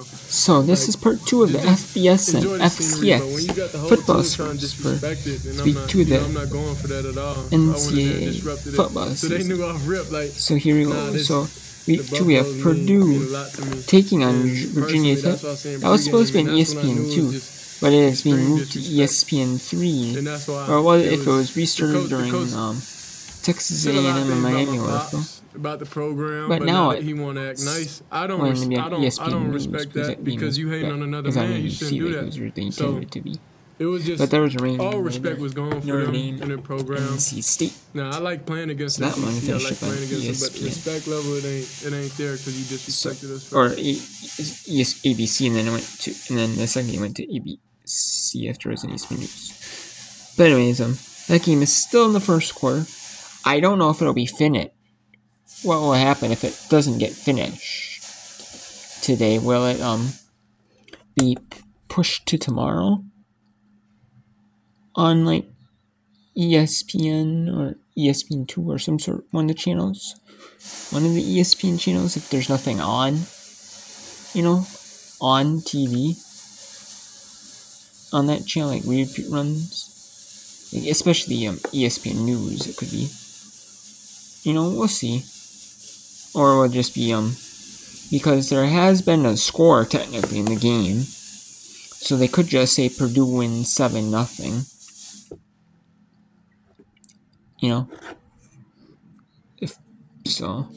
So this is part 2 of the FBS and FCS Football Scores for week 2 of the NCAA football season. So here we go. So week 2 we have Purdue taking on Virginia Tech. That was supposed to be an ESPN 2, but it has been moved to ESPN 3. Or what if it was restarted during Texas A&M and Miami Oracle? About the program, but now he want to act nice. I don't respect that because you hating on another man. You shouldn't do that. So it was just, but there was rain. All respect was gone for them in their program. NC State. Now I like playing against them. I like playing against them, but respect level it ain't there because you disrespected us. Or ABC, and then it went to, and then the second game went to ABC after it was in ESPN News. But anyways, that game is still in the first quarter. I don't know if it'll be finished. What will happen if it doesn't get finished today? Will it be pushed to tomorrow on like ESPN or ESPN 2 or some sort, one of the channels, one of the ESPN channels, if there's nothing on, on TV on that channel, like repeat runs, like especially ESPN News, it could be. We'll see. Or it will just be, because there has been a score technically in the game. So they could just say Purdue wins 7-0. If so.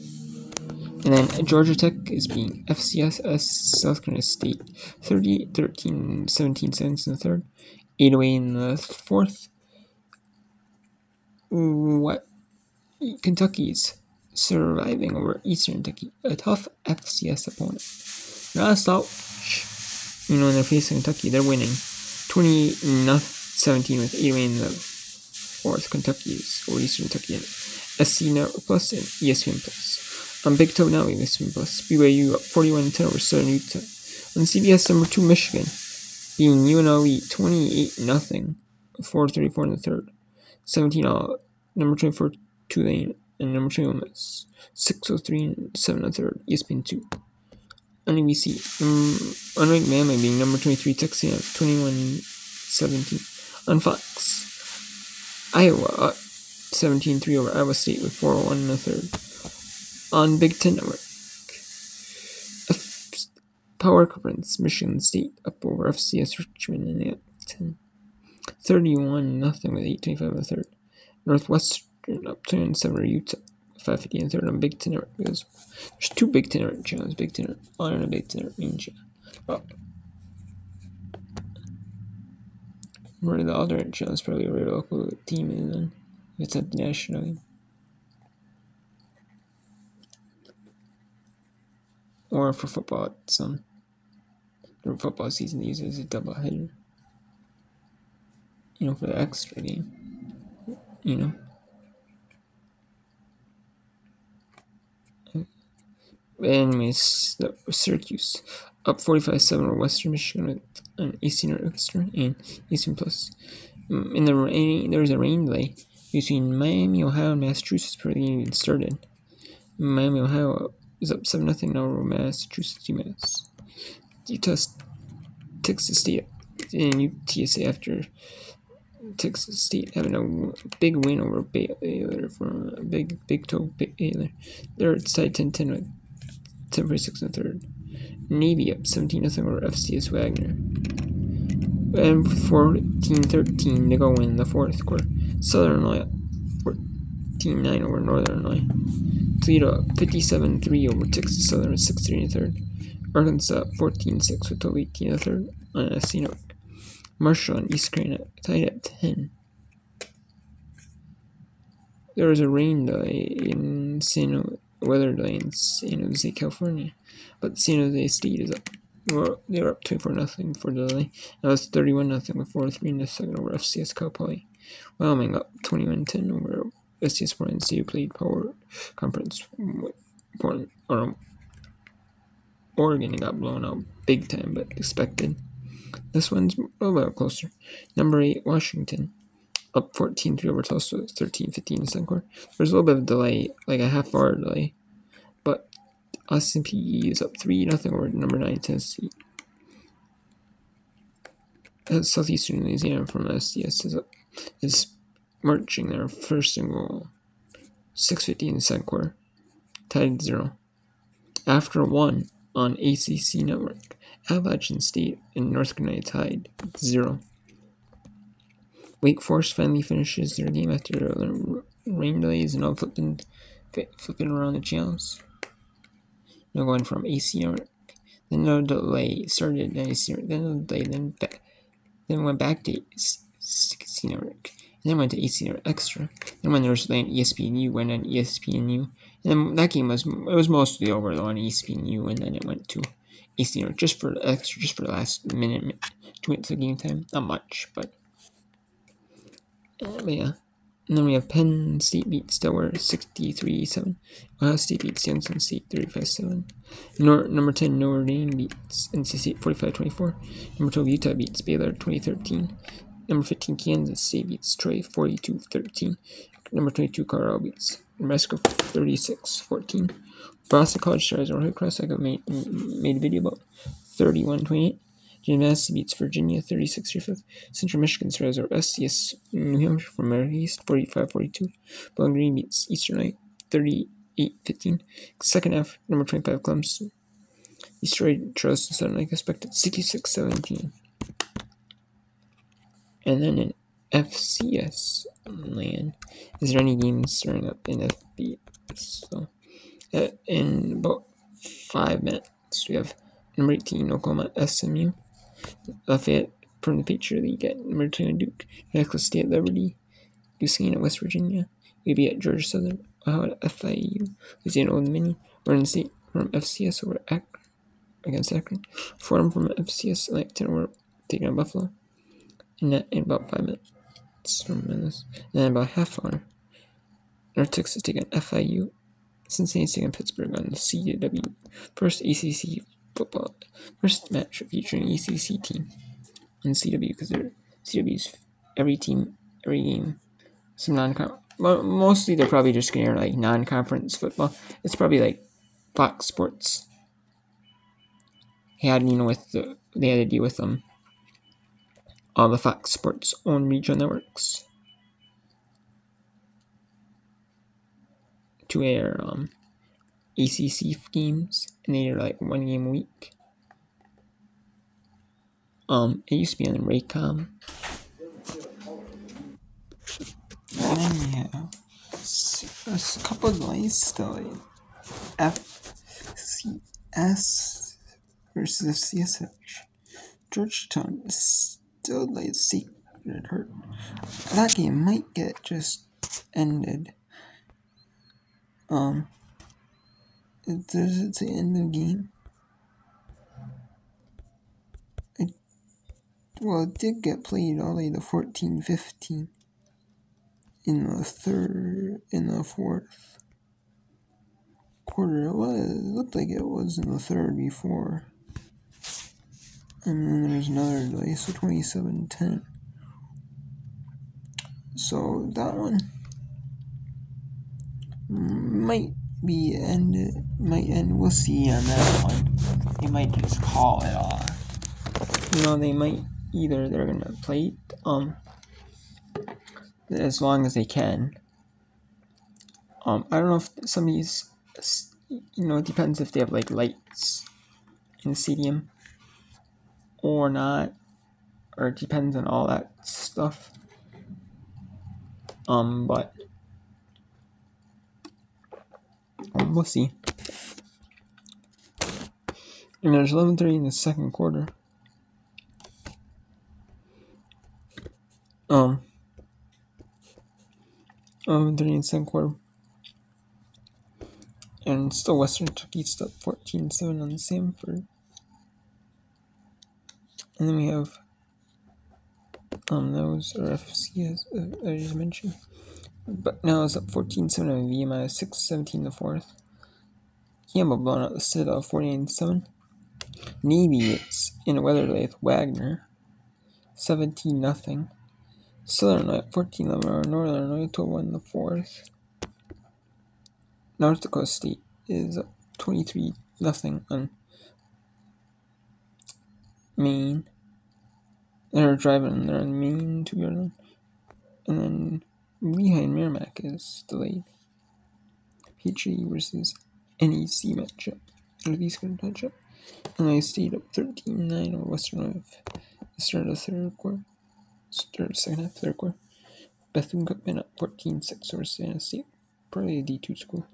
And then Georgia Tech is being FCS South Carolina State 30-13, 17 seconds in the third, 8 away in the fourth. What? Kentucky's surviving over Eastern Kentucky, a tough FCS opponent. Not a slouch. When they're facing Kentucky, they're winning 28-17 with 8 away in the fourth. Kentucky's or Eastern Kentucky and SC Network Plus and ESPN Plus. On Big Toe now, ESPN Plus. BYU up 41-10 over Southern Utah. On CBS, number 2 Michigan being UNLV 28-0, 4:34 in the third. 17 all. Number 24 Tulane and number 2 Ole Miss 6:03 and 7 in the third. ESPN 2. On ABC, unranked Miami being number 23 Texas 21-17. On Fox, Iowa up 17-3 over Iowa State with 4:01 in the third. On Big Ten Network, Power Conference, Michigan State up over FCS Richmond in the 10. 31-0 with 8:25 in the third. Northwestern up 27 over Utah, 5:50 in the third on Big Ten Network. There's 2 Big Ten Network channels, Big Ten Network on and a Big Ten Network main channel. One of the alternate channels probably where the local team is in, if it's at the national game. Or for football, during football season, they use it as a double header. For the extra game. Anyways, Syracuse up 45-7 over Western Michigan with an ESPN Extra and ESPN Plus. In the rain, there was a rain delay between Miami, Ohio, and Massachusetts before the game even started. Miami, Ohio is up 7-0 over Massachusetts UMass. Utah, Texas State, and UTSA after Texas State having a big win over Baylor from a big toe Baylor. There it's tied 10-10 with 10:46 in the third. Navy up 17-0 over FCS Wagner. And 14-13 to go in the fourth quarter. Southern Illinois up 14-9 over Northern Illinois. Toledo up 57-3 over Texas Southern with 6:3 in the third. Arkansas up 14-6 with 12:18 in the third on SC Network. Marshall and East Carolina tied at 10. There was a rain delay in weather delay in San Jose, California, but San Jose State is up. They were up 24-0 for the delay. That was 31-0 with 4:03 in the second over FCS Cal Poly. Wyoming up 21-10 over FCS Portland State, who played Power Conference with Portland. Oregon got blown out big time, but expected. This one's a little bit closer. Number 8, Washington, up 14-3 over Tulsa, 13-15 in the second quarter. There's a little bit of delay, like a half-hour delay, but Austin Peay is up 3-0 over number 9 Tennessee. Southeastern Louisiana from FCS is marching their first and goal. 6:50 in the second quarter. Tied 0. After 1 on ACC Network, Appalachian State and North Carolina tied 0. Wake Forest finally finishes their game after rain delays and all flipping around the channels. Now going from AC Network. Then no delay started at AC Network. Then no delay, then went back to AC Network. And then went to AC Network Extra. Then when there was delay on ESPNU, went on ESPNU. And then that game was mostly over though on ESPNU, and then it went to AC Network just for the last minute, 2 minutes of game time. Not much, but yeah. And then we have Penn State beats Delaware 63-7. Ohio State beats Youngstown State 35-7. Number 10 Notre Dame beats NC State 45-24. Number 12 Utah beats Baylor 2013. Number 15 Kansas State beats Troy 42-13. Number 22 Colorado beats Nebraska 36-14. Boston College Stars or Hood Cross I made a video about 31-28. Gymnastics beats Virginia 36-5. Central Michigan Stars over FCS New Hampshire from America East 45-42. Bowling Green beats Eastern Knight 38-15. Second half, number 25 Clemson destroyed Charleston Southern like expected 66-17. And then in FCS land, is there any games starting up in FBS? So in about 5 minutes, we have number 18 Oklahoma SMU. Lafayette from the Patriot League at number 2 Duke, Necklace State Liberty, Duquesne at West Virginia, UB at Georgia Southern, Ohio at FIU, Louisiana Old Dominion, Oregon State from FCS over Akron against Akron, Fordham from FCS Atlantic 10 over taking on Buffalo, and that in about 5 minutes from this, and then about half hour, North Texas taking FIU, Cincinnati taking Pittsburgh on the CW, first ACC football, first match featuring ACC team and CW because CW's every game, some mostly they're probably just gonna air like non-conference football. It's probably like Fox Sports had they had to deal with all the Fox Sports own regional networks to air ACC games, and they are like 1 game a week. It used to be on Raycom. And then we have a couple of delays still. FCS versus FCSH. Georgetown is still like secret hurt. That game might get just ended. It's the end of the game. It did get played all the way to 14-15 in the fourth quarter. It looked like it was in the third before. And then there's another delay, so 27-10. So that one might end. We'll see on that one. They might just call it off. They might they're gonna play it as long as they can. I don't know if some of these, it depends if they have like lights in the stadium or not, or it depends on all that stuff. But we'll see. And there's 11:30 in the second quarter. 11:30 in the second quarter. And still Western Kentucky still 14-7 on Samford. And then we have those are FCS I just mentioned. But now it's up 14-7 on VMI, 6-17 in the fourth. Campbell blown out the Citadel 49-7. Navy it's in a weather delay with Wagner 17-0. Southern Illinois 14-11 over Northern Illinois 12-1 in the fourth. North Dakota State is up 23-0 on Maine. They're driving there on Maine 2-yard line. And then Lehigh and Merrimack is delayed. Petrie versus NEC matchup. Northeast matchup. And they stayed up 13-9 over Western Rev. Start of second half, third quarter. Bethune-Cookman up 14-6 over Santa State. Probably a D2 school.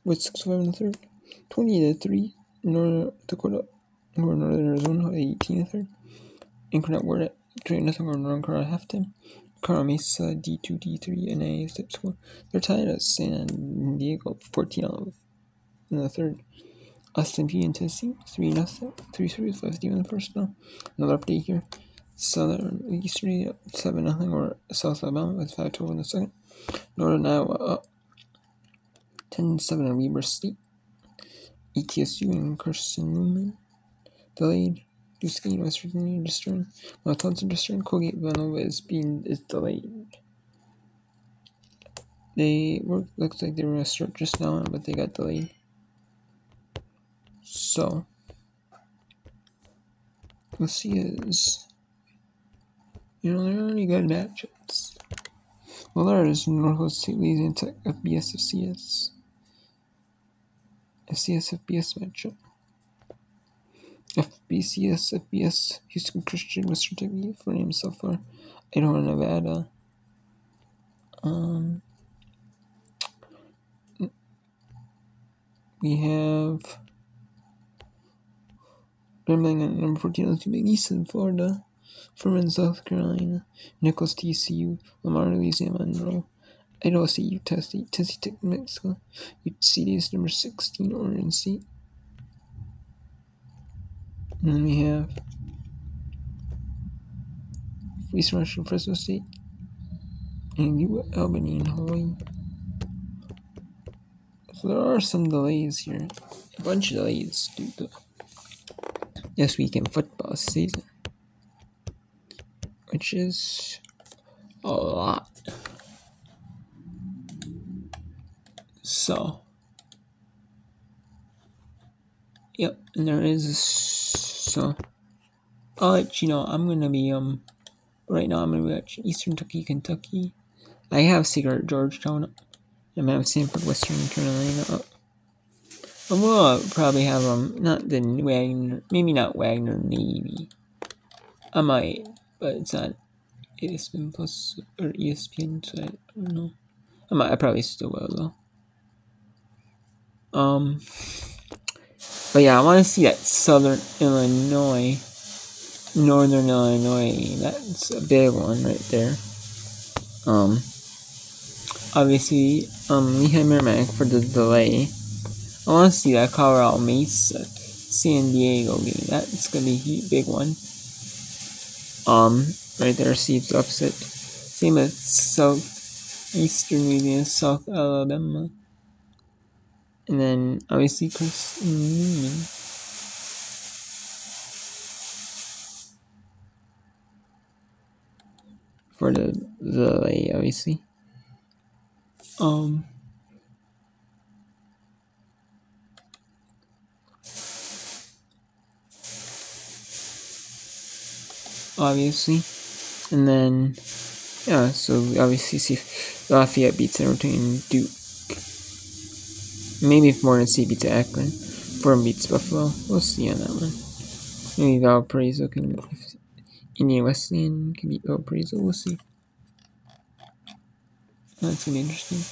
With 6-5 in the third. 20-3. North Dakota or Northern Arizona 18 in the third. Incarnate Word at 3-0 over Northern Colorado halftime. Carl Mesa D2, D3, and A type school. They're tied at San Diego 14 in the third. Austin P and Tennessee 3-0, 3-3 with 5 in the first now. Another update here. Southern Eastern 7-0 over South Alabama with 5-12 in the second. Northern Iowa up 10-7 on Weber State. ETSU and Carson Newman delayed. Duquesne, West Virginia, Eastern. Wisconsin, Eastern. Colgate, Villanova is delayed. Looks like they were going to start just now, but they got delayed. So, we'll see is, they're already good matchups. Well, there is Northwest State Louisiana Tech FBS FCS FBS matchup. FBS Houston Christian, Western Kentucky, for name so far. Idaho, Nevada. We have Grambling at number 14, Easton, Florida. Furman, South Carolina. Nichols, TCU. Lamar, Louisiana, Monroe. Idaho State, Utah State. Tennessee Tech, Mexico. UCD is number 16, Oregon State. And then we have East Russian, Fresno State, and Albany in Hawaii. So there are some delays here. A bunch of delays due to this weekend football season, which is a lot. So, yep, and there is so I'll let you know. I'm gonna be right now I'm gonna be watching Eastern Kentucky. I have Secret Georgetown up. And I have Sanford, Western Carolina up. And we'll probably have not the Wagner, maybe not Wagner Navy. I might, but it's not ESPN Plus or ESPN, so I don't know. I probably still will though. But yeah, I want to see that Northern Illinois. That's a big one right there. Obviously, Lehigh Merrimack for the delay. I want to see that Colorado Mesa San Diego game. That's gonna be a big one. Right there, Steve's upset. Same with Southeastern Louisiana, South Alabama. And then, obviously, Carson Newman. For the delay, obviously. Obviously. And then, yeah, so we obviously see Lafayette beats Everton, Duke. Maybe if Morgan State beats Akron. Fordham beats Buffalo. We'll see on that one. Maybe Valparaiso can, if Indiana Wesleyan can beat Valparaiso. We'll see. That's gonna be interesting.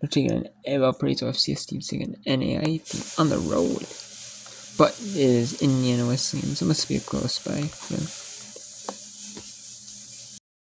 We're taking an Valparaiso FCS team, taking an NAI team on the road. But it is Indiana Wesleyan, so it must be a close by. Yeah.